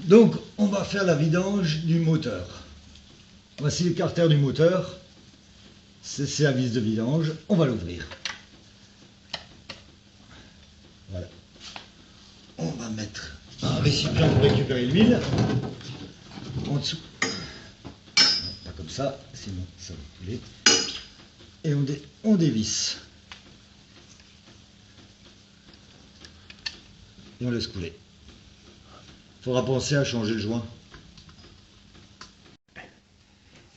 Donc, on va faire la vidange du moteur. Voici le carter du moteur. C'est la vis de vidange. On va l'ouvrir. Voilà. On va mettre un récipient pour récupérer l'huile. En dessous. Pas comme ça, sinon ça va couler. Et on dévisse. Et on laisse couler. Il faudra penser à changer le joint.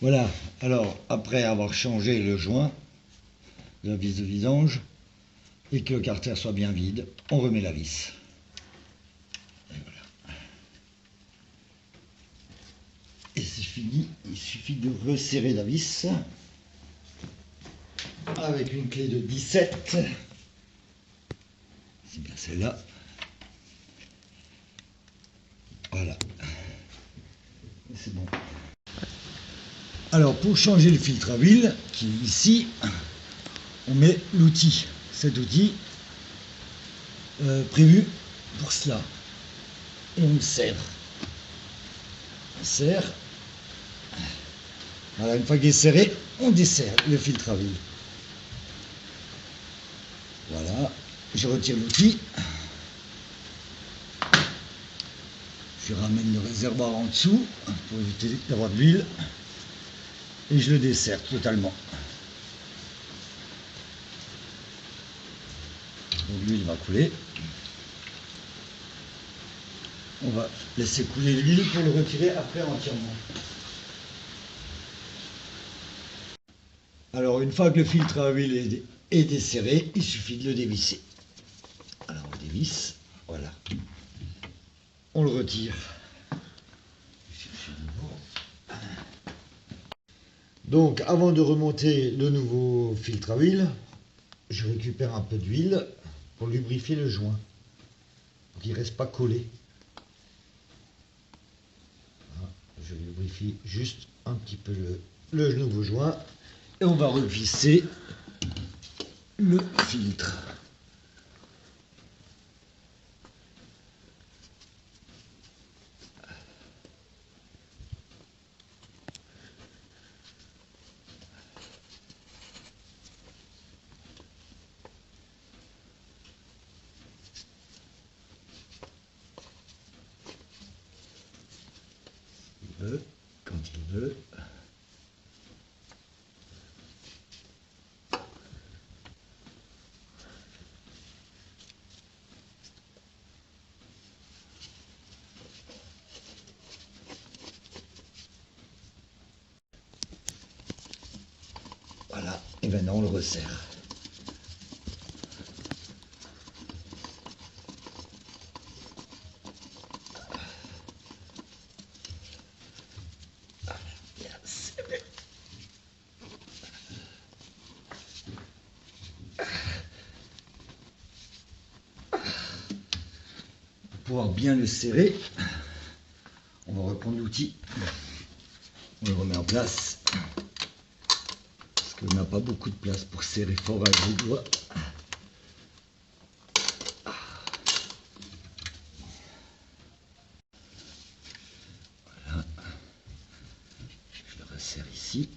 Voilà, alors après avoir changé le joint de la vis de vidange et que le carter soit bien vide, on remet la vis. Et voilà. Et c'est fini, il suffit de resserrer la vis avec une clé de 17. C'est bien celle-là. Voilà. C'est bon. Alors pour changer le filtre à huile, qui est ici, on met l'outil. Cet outil prévu pour cela. Et on le serre. On serre. Voilà, une fois qu'il est serré, on desserre le filtre à huile. Voilà, je retire l'outil. Je ramène le réservoir en dessous pour éviter d'avoir de l'huile. Et je le desserre totalement. Donc l'huile va couler. On va laisser couler l'huile pour le retirer après entièrement. Alors une fois que le filtre à huile est desserré, il suffit de le dévisser. Alors on le dévisse, voilà. On le retire. Donc avant de remonter le nouveau filtre à huile, je récupère un peu d'huile pour lubrifier le joint, pour qu'il ne reste pas collé. Voilà, je lubrifie juste un petit peu le nouveau joint et on va revisser le filtre. Quand il veut. Voilà, et maintenant on le resserre. Pour pouvoir bien le serrer, on va reprendre l'outil, on le remet en place, parce qu'on n'a pas beaucoup de place pour serrer fort avec les doigts. Voilà, je le resserre ici.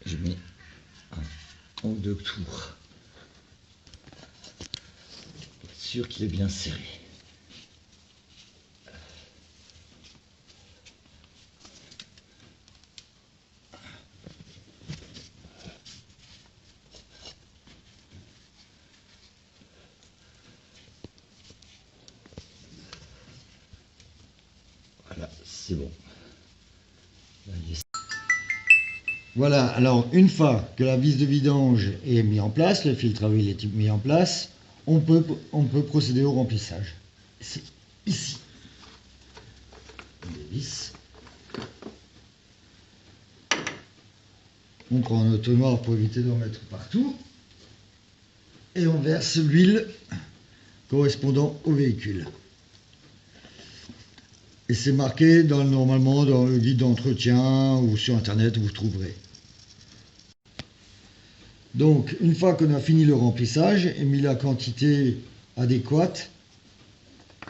Je mets un ou deux tours pour être sûr qu'il est bien serré. Voilà, c'est bon. Voilà, alors une fois que la vis de vidange est mise en place, le filtre à huile est mis en place, on peut procéder au remplissage. C'est ici. On dévisse. On prend un entonnoir pour éviter d'en mettre partout. Et on verse l'huile correspondant au véhicule. Et c'est marqué normalement dans le guide d'entretien ou sur internet, vous trouverez. Donc une fois qu'on a fini le remplissage et mis la quantité adéquate,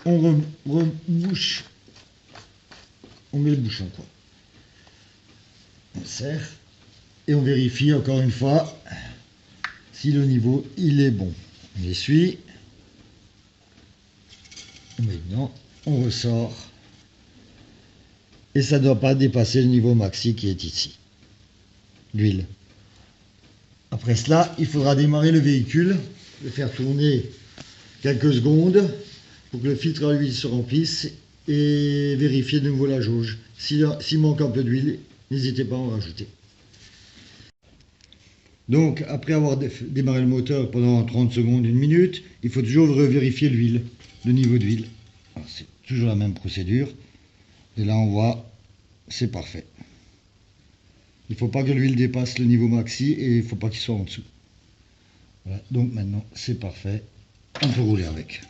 on rebouche, on met le bouchon quoi. On serre et on vérifie encore une fois si le niveau il est bon. On essuie, on met dedans, on ressort et ça ne doit pas dépasser le niveau maxi qui est ici, l'huile. Après cela, il faudra démarrer le véhicule, le faire tourner quelques secondes pour que le filtre à l'huile se remplisse et vérifier de nouveau la jauge. S'il manque un peu d'huile, n'hésitez pas à en rajouter. Donc, après avoir démarré le moteur pendant 30 secondes, 1 minute, il faut toujours revérifier l'huile, le niveau d'huile. C'est toujours la même procédure. Et là, on voit, c'est parfait. Il ne faut pas que l'huile dépasse le niveau maxi et il ne faut pas qu'il soit en dessous. Voilà, donc maintenant, c'est parfait. On peut rouler avec.